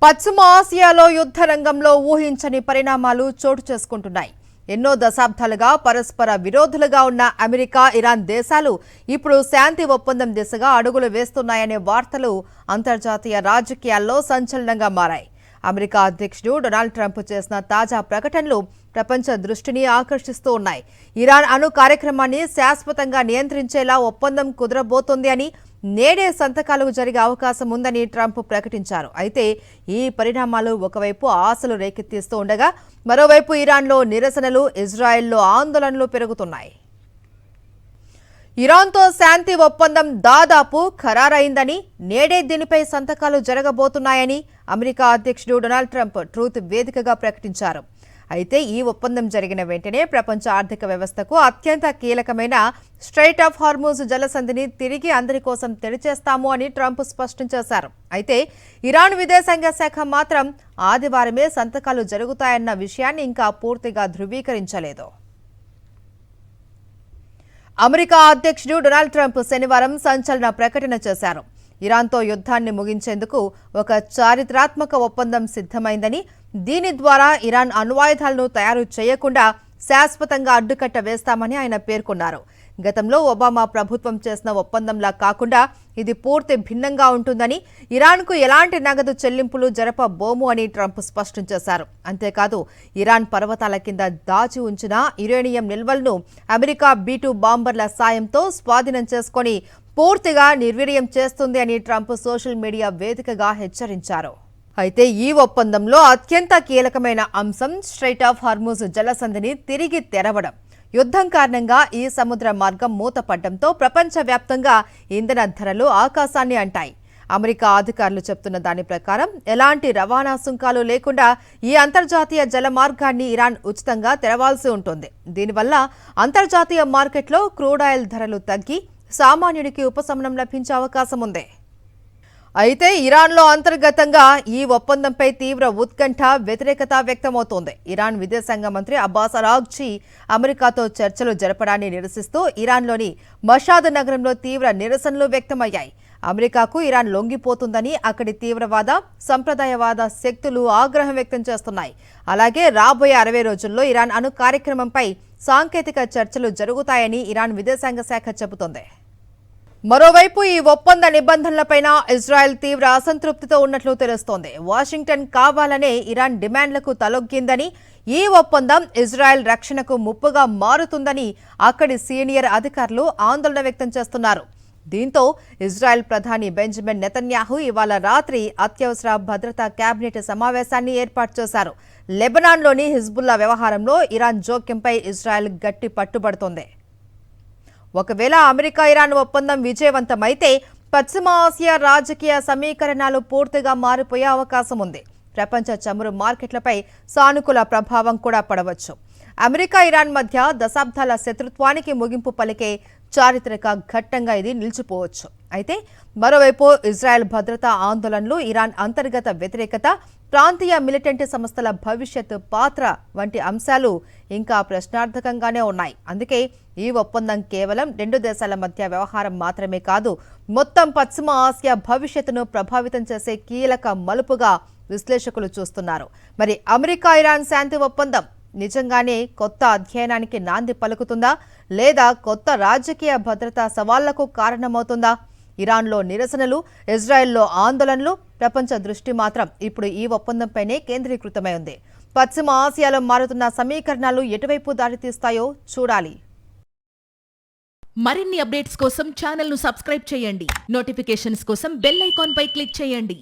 పశ్చిమ ఆసియాలో యుద్ధ రంగంలో ఊహించని పరిణామాలు చోటు చేసుకుంటున్నాయి. ఎన్నో దశాబ్దాలుగా పరస్పర విరోధులుగా ఉన్న అమెరికా, ఇరాన్ దేశాలు ఇప్పుడు శాంతి ఒప్పందం దిశగా అడుగులు వేస్తున్నాయనే వార్తలు అంతర్జాతీయ రాజకీయాల్లో సంచలనంగా మారాయి. అమెరికా అధ్యక్షుడు డొనాల్డ్ ట్రంప్ చేసిన తాజా ప్రకటనలు ప్రపంచ దృష్టిని ఆకర్షిస్తూ ఉన్నాయి. ఇరాన్ అణు కార్యక్రమాన్ని శాశ్వతంగా నియంత్రించేలా ఒప్పందం కుదరబోతోంది అని, నేడే సంతకాలు జరిగే అవకాశం ఉందని ట్రంప్ ప్రకటించారు. అయితే ఈ పరిణామాలు ఒకవైపు ఆశలు రేకెత్తిస్తూ ఉండగా, మరోవైపు ఇరాన్లో నిరసనలు, ఇజ్రాయెల్లో ఆందోళనలు పెరుగుతున్నాయి. ఇరాన్తో శాంతి ఒప్పందం దాదాపు ఖరారైందని, నేడే దీనిపై సంతకాలు జరగబోతున్నాయని అమెరికా అధ్యక్షుడు డొనాల్డ్ ట్రంప్ ట్రూత్ వేదికగా ప్రకటించారు. అయితే ఈ ఒప్పందం జరిగిన వెంటనే ప్రపంచ ఆర్థిక వ్యవస్థకు అత్యంత కీలకమైన స్ట్రైట్ ఆఫ్ హార్మూజ్ జలసంధిని తిరిగి అందరి కోసం తెరిచేస్తాము అని ట్రంప్ స్పష్టం చేశారు. అయితే ఇరాన్ విదేశాంగ శాఖ మాత్రం ఆదివారమే సంతకాలు జరుగుతాయన్న విషయాన్ని ఇంకా పూర్తిగా ధృవీకరించలేదు. అమెరికా అధ్యక్షుడు డొనాల్డ్ ట్రంప్ శనివారం సంచలన ప్రకటన చేశారు. ఇరాన్తో యుద్ధాన్ని ముగించేందుకు ఒక చారిత్రాత్మక ఒప్పందం సిద్ధమైందని, దీని ద్వారా ఇరాన్ అణ్వాయుధాలను తయారు చేయకుండా శాశ్వతంగా అడ్డుకట్ట వేస్తామని ఆయన పేర్కొన్నారు. గతంలో ఒబామా ప్రభుత్వం చేసిన ఒప్పందంలా కాకుండా ఇది పూర్తి భిన్నంగా ఉంటుందని, ఇరాన్కు ఎలాంటి నగదు చెల్లింపులు జరపబోము అని ట్రంప్ స్పష్టం చేశారు. అంతేకాదు, ఇరాన్ పర్వతాల కింద దాచి ఉంచిన యురేనియం నిల్వలను అమెరికా B-2 బాంబర్ల సాయంతో స్వాధీనం చేసుకుని పూర్తిగా నిర్వీర్యం చేస్తుంది అని ట్రంప్ సోషల్ మీడియా వేదికగా హెచ్చరించారు. అయితే ఈ ఒప్పందంలో అత్యంత కీలకమైన అంశం స్ట్రైట్ ఆఫ్ హార్మూజ్ జలసంధిని తిరిగి తెరవడం. యుద్ధం కారణంగా ఈ సముద్ర మార్గం మూతపడ్డంతో ప్రపంచవ్యాప్తంగా ఇంధన ధరలు ఆకాశాన్ని అంటాయి. అమెరికా అధికారులు చెప్తున్న దాని ప్రకారం ఎలాంటి రవాణా సుంకాలు లేకుండా ఈ అంతర్జాతీయ జల మార్గాన్ని ఇరాన్ ఉచితంగా తెరవాల్సి ఉంటుంది. దీనివల్ల అంతర్జాతీయ మార్కెట్లో క్రూడ్ ఆయిల్ ధరలు తగ్గి సామాన్యుడికి ఉపశమనం లభించే అవకాశం ఉంది. అయితే ఇరాన్లో అంతర్గతంగా ఈ ఒప్పందంపై తీవ్ర ఉత్కంఠ, వ్యతిరేకత వ్యక్తమవుతోంది. ఇరాన్ విదేశాంగ మంత్రి అబ్బాస్ అరాగ్జీ అమెరికాతో చర్చలు జరపడాన్ని నిరసిస్తూ ఇరాన్లోని మషాద్ నగరంలో తీవ్ర నిరసనలు వ్యక్తమయ్యాయి. అమెరికాకు ఇరాన్ లొంగిపోతుందని అక్కడి తీవ్రవాద, సంప్రదాయవాద శక్తులు ఆగ్రహం వ్యక్తం చేస్తున్నాయి. అలాగే రాబోయే 60 రోజుల్లో ఇరాన్ అణు కార్యక్రమంపై సాంకేతిక చర్చలు జరుగుతాయని ఇరాన్ విదేశాంగ శాఖ చెబుతోంది. మరోవైపు ఈ ఒప్పంద నిబంధనలపైన ఇజ్రాయెల్ తీవ్ర అసంతృప్తితో ఉన్నట్లు తెలుస్తోంది. వాషింగ్టన్ కావాలనే ఇరాన్ డిమాండ్లకు తలొగ్గిందని, ఈ ఒప్పందం ఇజ్రాయెల్ రక్షణకు ముప్పుగా మారుతుందని అక్కడి సీనియర్ అధికారులు ఆందోళన వ్యక్తం చేస్తున్నారు. దీంతో ఇజ్రాయెల్ ప్రధాని బెంజమిన్ నెతన్యాహు ఇవాళ రాత్రి అత్యవసర భద్రతా కేబినెట్ సమావేశాన్ని ఏర్పాటు చేశారు. లెబనాన్లోని హిజ్బుల్లా వ్యవహారంలో ఇరాన్ జోక్యంపై ఇజ్రాయెల్ గట్టి పట్టుబడుతోంది. ఒకవేళ అమెరికా ఇరాన్ ఒప్పందం విజయవంతమైతే పశ్చిమ ఆసియా రాజకీయ సమీకరణాలు పూర్తిగా మారిపోయే అవకాశం ఉంది. ప్రపంచ చమురు మార్కెట్లపై సానుకూల ప్రభావం కూడా పడవచ్చు. అమెరికా ఇరాన్ మధ్య దశాబ్దాల శత్రుత్వానికి ముగింపు పలికే చారిత్రక ఘట్టంగా ఇది నిలిచిపోవచ్చు. అయితే మరోవైపు ఇజ్రాయెల్ భద్రతా ఆందోళనలు, ఇరాన్ అంతర్గత వ్యతిరేకత, ప్రాంతీయ మిలిటెంట్ సంస్థల భవిష్యత్ పాత్ర వంటి అంశాలు ఇంకా ప్రశ్నార్థకంగానే ఉన్నాయి. అందుకే ఈ ఒప్పందం కేవలం 2 దేశాల మధ్య వ్యవహారం మాత్రమే కాదు, మొత్తం పశ్చిమ ఆసియా భవిష్యత్తును ప్రభావితం చేసే కీలక మలుపుగా విశ్లేషకులు చూస్తున్నారు. మరి అమెరికా ఇరాన్ శాంతి ఒప్పందం నిజంగానే కొత్త అధ్యయనానికి నాంది పలుకుతుందా, లేదా కొత్త రాజకీయ భద్రతా సవాళ్లకు కారణమవుతుందా? ఇరాన్లో నిరసనలు, ఇజ్రాయెల్లో ఆందోళనలు, ప్రపంచ దృష్టి మాత్రం ఇప్పుడు ఈ ఒప్పందంపైనే కేంద్రీకృతమై ఉంది. పశ్చిమ ఆసియాలో మారుతున్న సమీకరణాలు ఎటువైపు దారితీస్తాయో చూడాలి. మరిన్ని అప్డేట్స్ కోసం ఛానల్ను సబ్స్క్రైబ్ చేయండి. నోటిఫికేషన్స్ కోసం బెల్ ఐకాన్ పై క్లిక్ చేయండి.